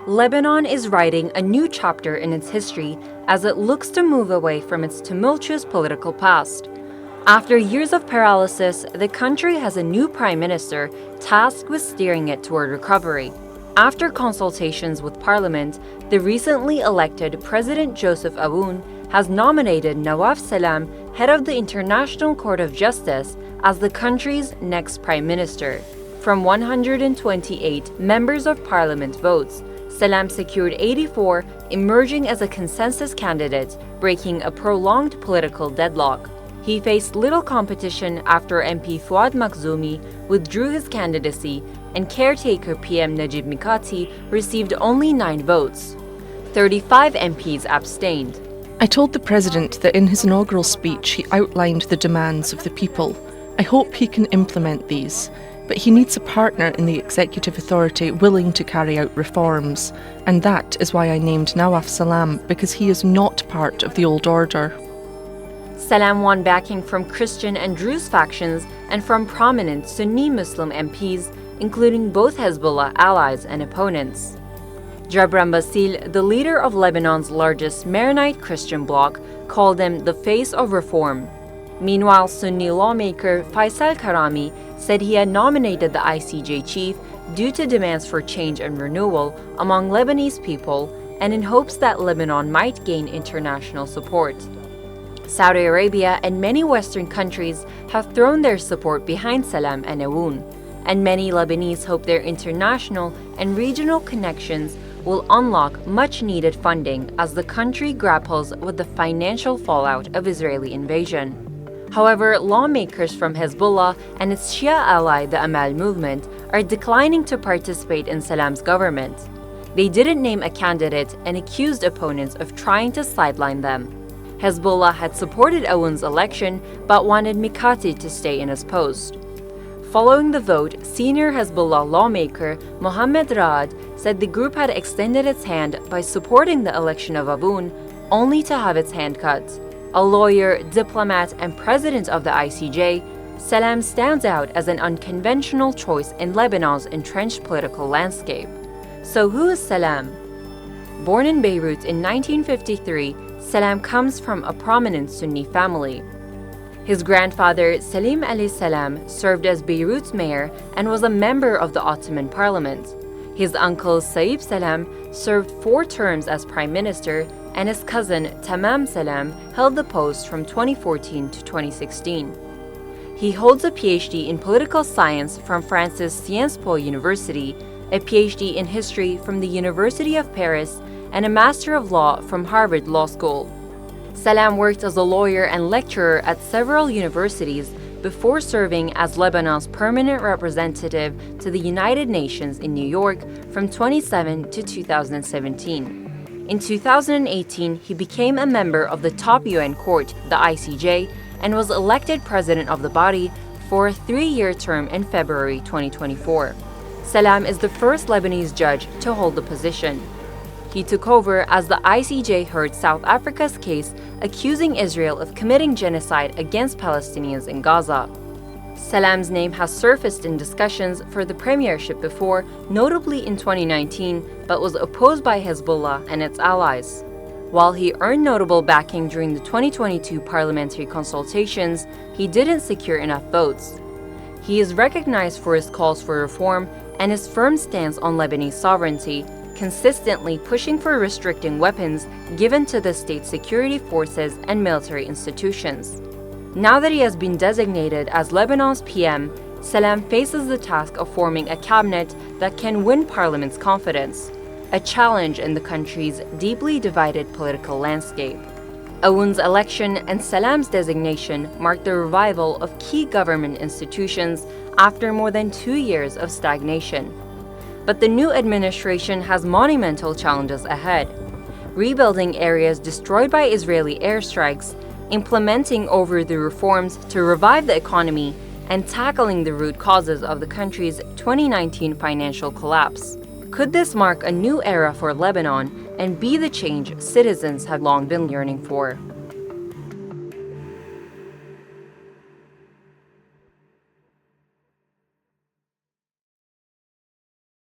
Lebanon is writing a new chapter in its history as it looks to move away from its tumultuous political past. After years of paralysis, the country has a new prime minister tasked with steering it toward recovery. After consultations with parliament, the recently elected President Joseph Aoun has nominated Nawaf Salam, head of the International Court of Justice, as the country's next prime minister. From 128 members of parliament votes, Salam secured 84, emerging as a consensus candidate, breaking a prolonged political deadlock. He faced little competition after MP Fuad Makhzoumi withdrew his candidacy and caretaker PM Najib Mikati received only 9 votes. 35 MPs abstained. I told the President that in his inaugural speech he outlined the demands of the people. I hope he can implement these, but he needs a partner in the executive authority willing to carry out reforms, and that is why I named Nawaf Salam, because he is not part of the old order. Salam won backing from Christian and Druze factions and from prominent Sunni Muslim MPs, including both Hezbollah allies and opponents. Jabran Basil, the leader of Lebanon's largest Maronite Christian bloc, called him the face of reform. Meanwhile, Sunni lawmaker Faisal Karami said he had nominated the ICJ chief due to demands for change and renewal among Lebanese people and in hopes that Lebanon might gain international support. Saudi Arabia and many Western countries have thrown their support behind Salam and Aoun, and many Lebanese hope their international and regional connections will unlock much-needed funding as the country grapples with the financial fallout of Israeli invasion. However, lawmakers from Hezbollah and its Shia ally, the Amal movement, are declining to participate in Salam's government. They didn't name a candidate and accused opponents of trying to sideline them. Hezbollah had supported Aoun's election but wanted Mikati to stay in his post. Following the vote, senior Hezbollah lawmaker Mohammed Raad said the group had extended its hand by supporting the election of Aoun, only to have its hand cut. A lawyer, diplomat, and president of the ICJ, Salam stands out as an unconventional choice in Lebanon's entrenched political landscape. So who is Salam? Born in Beirut in 1953, Salam comes from a prominent Sunni family. His grandfather, Salim Ali Salam, served as Beirut's mayor and was a member of the Ottoman parliament. His uncle, Saif Salam, served 4 terms as prime minister, and his cousin, Tamam Salam, held the post from 2014 to 2016. He holds a PhD in political science from France's Sciences Po University, a PhD in history from the University of Paris, and a Master of Law from Harvard Law School. Salam worked as a lawyer and lecturer at several universities before serving as Lebanon's permanent representative to the United Nations in New York from 2007 to 2017. In 2018, he became a member of the top UN court, the ICJ, and was elected president of the body for a 3-year term in February 2024. Salam is the first Lebanese judge to hold the position. He took over as the ICJ heard South Africa's case accusing Israel of committing genocide against Palestinians in Gaza. Salam's name has surfaced in discussions for the premiership before, notably in 2019, but was opposed by Hezbollah and its allies. While he earned notable backing during the 2022 parliamentary consultations, he didn't secure enough votes. He is recognized for his calls for reform and his firm stance on Lebanese sovereignty, consistently pushing for restricting weapons given to the state security forces and military institutions. Now that he has been designated as Lebanon's PM, Salam faces the task of forming a cabinet that can win parliament's confidence, a challenge in the country's deeply divided political landscape. Aoun's election and Salam's designation marked the revival of key government institutions after more than 2 years of stagnation. But the new administration has monumental challenges ahead: rebuilding areas destroyed by Israeli airstrikes, implementing overdue reforms to revive the economy, and tackling the root causes of the country's 2019 financial collapse. Could this mark a new era for Lebanon and be the change citizens have long been yearning for?